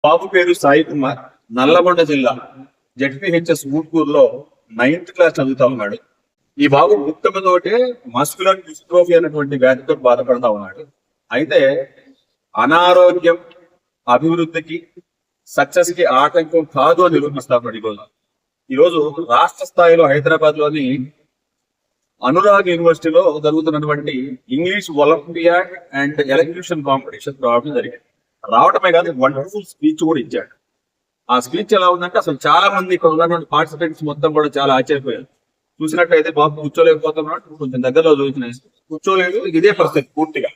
బాబు పేరు సాయి కుమార్, నల్లగొండ జిల్లా ZPHS ఊట్కూరులో 9th class చదువుతా ఉన్నాడు. ఈ బాబు పుట్టుకతోటే మస్కులర్ డిస్ట్రోఫీ అనేటువంటి వ్యాధితో బాధపడతా ఉన్నాడు. అయితే అనారోగ్యం అభివృద్ధికి సక్సెస్ కి ఆటంకం కాదు అని నిరూపిస్తా ఉన్నాడు. ఈరోజు రాష్ట్ర స్థాయిలో హైదరాబాద్ లోని అనురాగ్ యూనివర్సిటీలో జరుగుతున్నటువంటి English olympiad and elocution competition రావడం జరిగింది. రావటమే కాదు, వండర్ఫుల్ స్పీచ్ కూడా ఇచ్చాడు. ఆ స్పీచ్ ఎలా ఉందంటే అసలు చాలా మంది ఇక్కడ ఉన్నటువంటి పార్టిసిపెంట్స్ మొత్తం కూడా చాలా ఆశ్చర్యపోయారు. చూసినట్టయితే బాబు కూర్చోలేకపోతున్నాడు, కొంచెం దగ్గరలో చూసిన కూర్చోలేదు, ఇదే పరిస్థితి పూర్తిగా.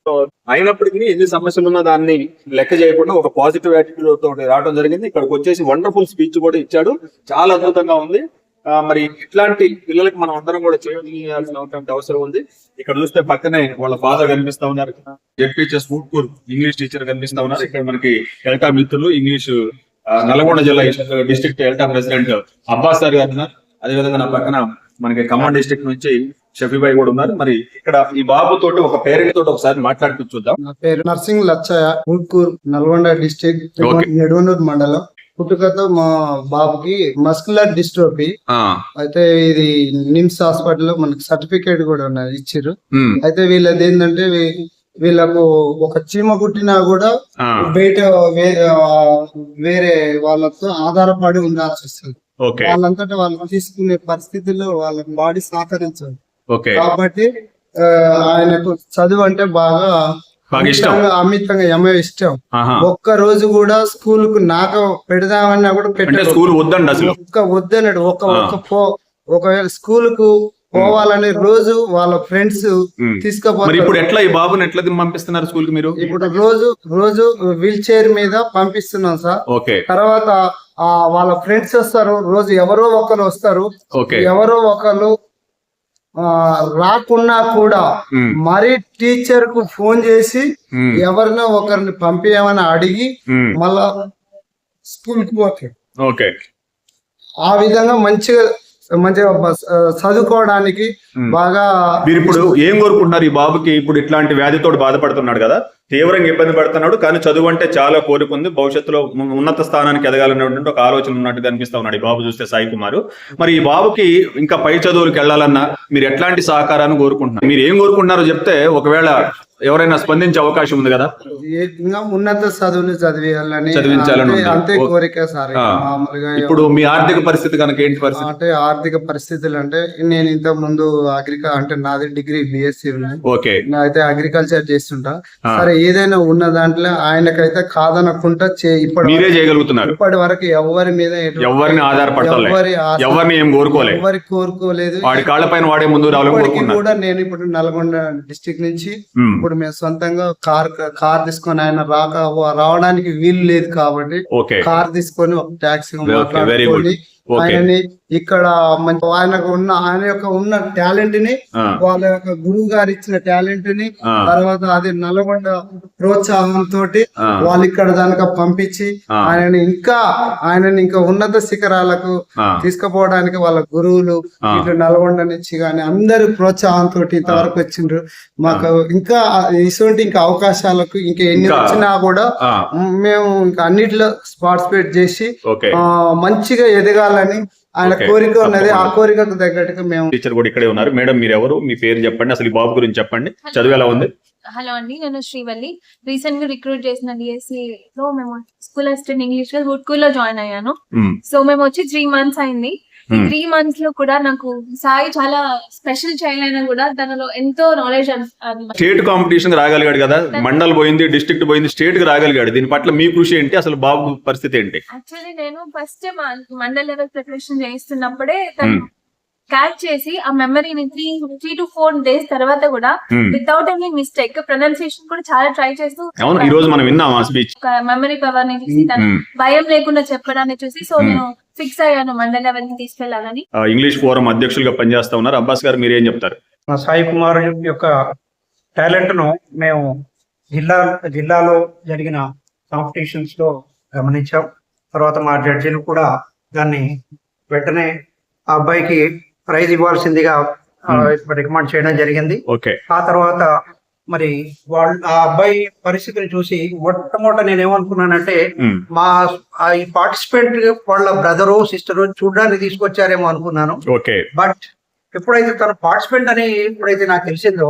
సో అయినప్పటికీ ఎన్ని సమస్యలు ఉన్నా దాన్ని లెక్క చేయకుండా ఒక పాజిటివ్ యాటిట్యూడ్ తోటి రావడం జరిగింది. ఇక్కడికి వచ్చేసి వండర్ఫుల్ స్పీచ్ కూడా ఇచ్చాడు, చాలా అద్భుతంగా ఉంది. మరి ఇట్లాంటి పిల్లలకి మనం అందరం కూడా చేయాల్సినటువంటి అవసరం ఉంది. ఇక్కడ చూస్తే పక్కనే వాళ్ళ ఫాదర్ కనిపిస్తా ఉన్నారు, జెడ్పీహెచ్ఎస్ ఊట్కూరు ఇంగ్లీష్ టీచర్ కనిపిస్తా ఉన్నారు. ఇక్కడ మనకి ఎల్టా మిత్రులు ఇంగ్లీష్ నల్గొండ జిల్లా district ELTA president Abbas sir గారు ఉన్నారు. అదేవిధంగా నా పక్కన మనకి ఖమ్మం డిస్ట్రిక్ట్ నుంచి షఫీబాయి కూడా ఉన్నారు. మరి ఇక్కడ ఈ బాబు తోటి ఒక పేరెంట్ తోటి ఒకసారి మాట్లాడుతూ చూద్దాం. నా పేరు నర్సింగ్ లచ్చయ్య, ఊట్కూరు నల్గొండ డిస్ట్రిక్ట్ ఎడవనూరు మండలం. పుట్టుకతో మా బాబుకి మస్కులర్ డిస్ట్రోఫీ. అయితే ఇది నిమ్స్ హాస్పిటల్లో మనకి సర్టిఫికేట్ కూడా ఉన్నది, ఇచ్చిర్రు. అయితే వీళ్ళది ఏంటంటే వీళ్ళకు ఒక చీమ కుట్టినా కూడా బయట వేరే వాళ్ళతో ఆధారపడి ఉండాల్సి వస్తుంది. వాళ్ళంతటా వాళ్ళు తీసుకునే పరిస్థితుల్లో వాళ్ళ బాడీ సహకరించదు. కాబట్టి ఆయనకు చదువు అంటే బాగా అమితంగా ఇష్టం. ఒక్క రోజు కూడా స్కూల్ కు నాకు పెడదామన్నా కూడా వద్దన్నాడు. ఒకవేళ స్కూల్ కు పోవాలని రోజు వాళ్ళ ఫ్రెండ్స్ తీసుకుపోతారు. ఇప్పుడు ఎట్లా ఈ బాబుని ఎట్లా పంపిస్తున్నారు స్కూల్ కి? మీరు ఇప్పుడు రోజు వీల్ చైర్ మీద పంపిస్తున్నాం సార్. తర్వాత వాళ్ళ ఫ్రెండ్స్ వస్తారు, రోజు ఎవరో ఒకరు వస్తారు. ఎవరో ఒకరు రాకున్నా కూడా మరి టీచర్ కు ఫోన్ చేసి ఎవరినో ఒకరిని పంపించమని అడిగి మళ్ళా స్కూల్ కి పోతాడు. ఆ విధంగా మంచిగా చదువుకోవడానికి బాగా. మీరు ఇప్పుడు ఏం కోరుకుంటున్నారు ఈ బాబుకి? ఇప్పుడు ఇట్లాంటి వ్యాధితో బాధపడుతున్నాడు కదా, తీవ్రంగా ఇబ్బంది పడుతున్నాడు, కానీ చదువు అంటే చాలా కోరుకుంది, భవిష్యత్తులో ఉన్నత స్థానానికి ఎదగాలనేటువంటి ఒక ఆలోచన ఉన్నట్టుగా అనిపిస్తా ఉన్నాడు ఈ బాబు చూస్తే, సాయి కుమార్. మరి ఈ బాబుకి ఇంకా పై చదువులకు వెళ్ళాలన్నా మీరు ఎట్లాంటి సహకారాన్ని కోరుకుంటున్నారు? మీరు ఏం కోరుకుంటున్నారో చెప్తే ఒకవేళ ఎవరైనా స్పందించే అవకాశం ఉంది కదా. ఉన్నత చదువుని చదివించాలని అంతే కోరిక సార్. మామూలుగా ఇప్పుడు మీ ఆర్థిక పరిస్థితి కనుక ఏంటి పరిస్థితి? అంటే ఆర్థిక పరిస్థితులు అంటే నేను ఇంత ముందు అంటే నాది డిగ్రీ బిఎస్సి అయితే అగ్రికల్చర్ చేస్తుంటా. సరే ఏదైనా ఉన్న దాంట్లో ఆయనకైతే కాదనకుండా మీరే చేయగలుగుతున్నారు. ఇప్పటి వరకు ఎవరి మీద ఎవరిని ఆధారపడలేదు, ఎవరిని ఏం కోరుకోలేదు. వాడి కాళ్ళ పైన వాడే ముందు రావాలనుకుంటున్నా కూడా. నేను ఇప్పుడు నల్గొండ డిస్ట్రిక్ట్ నుంచి ఇప్పుడు మేము సొంతంగా కార్ తీసుకొని ఆయన రావడానికి వీలు లేదు కాబట్టి కార్ తీసుకొని ఒక టాక్సీ మాట్లాడుకొని ఆయనని ఇక్కడ ఆయన యొక్క ఉన్న టాలెంట్ ని, వాళ్ళ యొక్క గురువు గారు ఇచ్చిన టాలెంట్ ని, తర్వాత అది నల్గొండ ప్రోత్సాహంతో వాళ్ళు ఇక్కడ దానిక పంపించి ఆయనని ఇంకా ఉన్నత శిఖరాలకు తీసుకుపోవడానికి వాళ్ళ గురువులు ఇటు నల్గొండ నుంచి గాని అందరు ప్రోత్సాహంతో ఇంతవరకు వచ్చిండ్రు. మాకు ఇంకా ఇటువంటి అవకాశాలకు ఇంకా ఎన్ని వచ్చినా కూడా మేము ఇంకా అన్నిటిలో పార్టిసిపేట్ చేసి మంచిగా ఎదగాలని ఆయన కోరిక ఉన్నది. ఆ కోరికకు తగ్గట్టుగా మేము. టీచర్ కూడా ఇక్కడే ఉన్నారు. మేడం మీరు ఎవరు, మీ పేరు చెప్పండి, అసలు ఈ బాబు గురించి చెప్పండి, చదువు ఎలా ఉంది? హలో అండి, నేను శ్రీవల్లి. రీసెంట్ గా రిక్రూట్ చేసిన డిఎస్సి లో మేము స్కూల్ అసిస్టెంట్ ఇంగ్లీష్ లో ఊట్కూరులో జాయిన్ అయ్యాను. సో మేము వచ్చి 3 months అయింది. ఈ 3 months లో కూడా నాకు సాయి చాలా స్పెషల్ చైల్డ్ అయినా కూడా తనలో ఎంతో నాలెడ్జ్. స్టేట్ కాంపిటీషన్ రాగలిగాడు కదా, మండల్ పోయింది, డిస్ట్రిక్ట్ పోయింది, స్టేట్ కి రాగలిగాడు. దీని పట్ల మీ కృషి ఏంటి, అసలు బాబు పరిస్థితి ఏంటి? యాక్చువల్లీ నేను ఫస్ట్ మండల్ లెవెల్ ప్రిపరేషన్ చేయిస్తున్నప్పుడే తను క్యాచ్ చేసి ఆ మెమరీని 3 to 4 days తర్వాత కూడా వితౌట్ ఎనీ మిస్టేక్ ప్రొనౌన్సియేషన్ కూడా చాలా ట్రై చేస్తూ ఈ రోజు మనం విన్నాం ఆ స్పీచ్. మెమరీ పవర్ ని చూసి తను భయం లేకుండా చెప్పడాన్ని చూసి సో నేను ఫిక్స్ అయ్యాను మండల్ లెవెల్ ని తీసుకెళ్లాలని. ఇంగ్లీష్ ఫోరం అధ్యక్షులుగా పనిచేస్తా ఉన్నారు. అబ్బాస్ గారు మీరు ఏం చెప్తారు? సాయి కుమార్ యొక్క టాలెంట్ ను మేము జిల్లాలో జరిగిన కాంపిటీషన్స్ లో గమనించాం. తర్వాత మా జడ్జీలు కూడా దాన్ని వెంటనే ఆ అబ్బాయికి ప్రైజ్ ఇవ్వాల్సిందిగా రికమెండ్ చేయడం జరిగింది. ఆ తర్వాత మరి వాళ్ళు ఆ అబ్బాయి పరిస్థితిని చూసి మొట్టమొదట నేను ఏమనుకున్నానంటే మా ఈ పార్టిసిపెంట్ వాళ్ళ బ్రదరు సిస్టరు చూడడానికి తీసుకొచ్చారేమో అనుకున్నాను. ఓకే. బట్ ఎప్పుడైతే తన పార్టిసిపెంట్ అని ఎప్పుడైతే నాకు తెలిసిందో,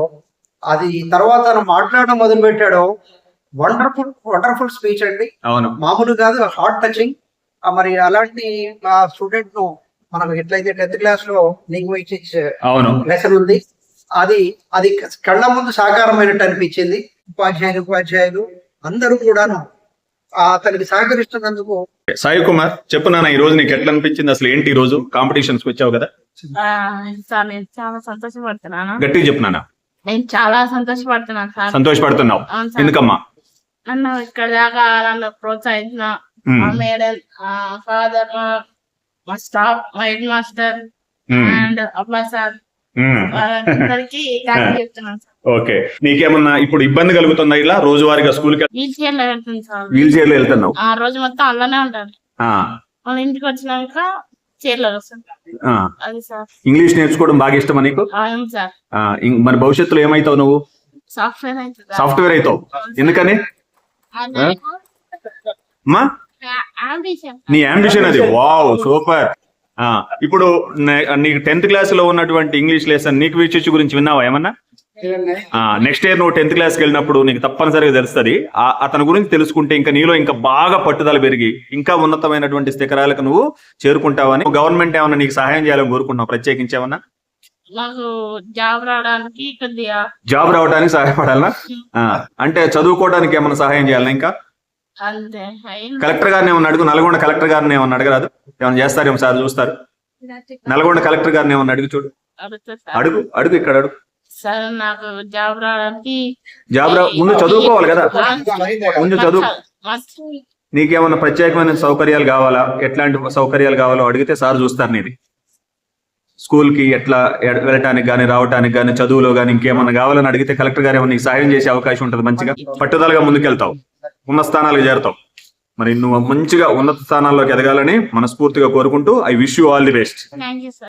అది తర్వాత తను మాట్లాడడం మొదలు పెట్టాడో, వండర్ఫుల్ స్పీచ్ అండి. అవును. మామూలు కాదు, హార్ట్ టచింగ్. మరి అలాంటి ఆ స్టూడెంట్ ను మనకు ఎట్లయితే 10th క్లాస్ లో లింగ్విస్టిక్స్ అవును లెసన్ ఉంది, అది కళ్ళ ముందు సాకారమైనట్టు అనిపించింది. ఉపాధ్యాయులు అందరూ కూడాను అతనికి సహకరిస్తున్నందుకు. సాయి కుమార్ చెప్పు నాన్న, ఈ రోజు నీకు ఎట్లా అనిపించింది? అసలు ఏంటి ఈ రోజు కాంపిటీషన్స్ వచ్చావు కదా? సార్ నేను చాలా సంతోషపడుతున్నాను. గట్టిగా చెప్పు నాన్న. నేను చాలా సంతోషపడుతున్నాను సార్. సంతోషపడుతున్నావు? అవును సార్. ఎందుకమ్మా? నన్ను ఇక్కడ దాకా నన్ను ప్రోత్సహించిన మా మేడం, ఫాదర్, మా స్టాఫ్, మా హెడ్ మాస్టర్ అండ్ అబ్బాయి సార్ అందరికి థ్యాంక్ చెప్తున్నాను సార్. ఓకే. నీకేమన్నా ఇప్పుడు ఇబ్బంది కలుగుతుందా ఇలా రోజువారీగా స్కూల్ కి? వీల్ చైర్ లో వెళ్తుంది సార్. వీల్ చైర్ లో వెళ్తున్నావు? ఆ రోజు మొత్తం అలానే ఉంటాను. వాళ్ళ ఇంటికి వచ్చినాక చైర్ లో వస్తుంది. అది సార్. ఇంగ్లీష్ నేర్చుకోవడం బాగా ఇష్టమా నీకు? అవును సార్. మరి భవిష్యత్తులో ఏమైతావు నువ్వు? సాఫ్ట్వేర్ అయితే సాఫ్ట్వేర్ అవుతావు. ఎందుకని అమ్మా? నీ అంబిషన్ అది. Wow, super. ఇప్పుడు నీకు 10th క్లాస్ లో ఉన్నటువంటి ఇంగ్లీష్ లెసన్ నీకు విచ్ గురించి విన్నావా ఏమన్నా? నెక్స్ట్ ఇయర్ నువ్వు 10th క్లాస్కి వెళ్ళినప్పుడు నీకు తప్పనిసరిగా తెలుస్తుంది. అతని గురించి తెలుసుకుంటే ఇంకా నీలో ఇంకా బాగా పట్టుదల పెరిగి ఇంకా ఉన్నతమైనటువంటి శిఖరాలకు నువ్వు చేరుకుంటావని గవర్నమెంట్ ఏమన్నా నీకు సహాయం చేయాలని కోరుకుంటున్నావు ప్రత్యేకించి ఏమన్నా? నాకు జాబ్ రావడానికి కొద్దిగా జాబ్ రావడానికి సహాయపడాలనా? అంటే చదువుకోవడానికి ఏమన్నా సహాయం చేయాలనా? ఇంకా అంతే. కలెక్టర్ గారిని ఏమన్నా అడుగు. నల్గొండ కలెక్టర్ గారిని ఏమన్నా అడగరాదు? ఏమన్నా చేస్తారేమో సార్ చూస్తారు. నల్గొండ కలెక్టర్ గారిని ఏమన్నా అడిగి చూడు. అడుగు ఇక్కడ అడుగు. సార్ నాకు జాబ్ రావడానికి ముందు చదువుకోవాలి కదా. ముందు చదువు. నీకేమన్నా ప్రత్యేకమైన సౌకర్యాలు కావాలా? ఎట్లాంటి సౌకర్యాలు కావాలో అడిగితే సార్ చూస్తారు. నీది స్కూల్ కి ఎట్లా వెళ్ళటానికి గానీ రావడానికి గానీ చదువులో గానీ ఇంకేమన్నా కావాలని అడిగితే కలెక్టర్ గారు ఏమన్నా నీకు సాయం చేసే అవకాశం ఉంటుంది. మంచిగా పట్టుదలగా ముందుకెళ్తావు, ఉన్నత స్థానాలకు చేరుతావు. మరి నువ్వు మంచిగా ఉన్నత స్థానాల్లోకి ఎదగాలని మనస్ఫూర్తిగా కోరుకుంటూ I wish you all the best. Thank you sir.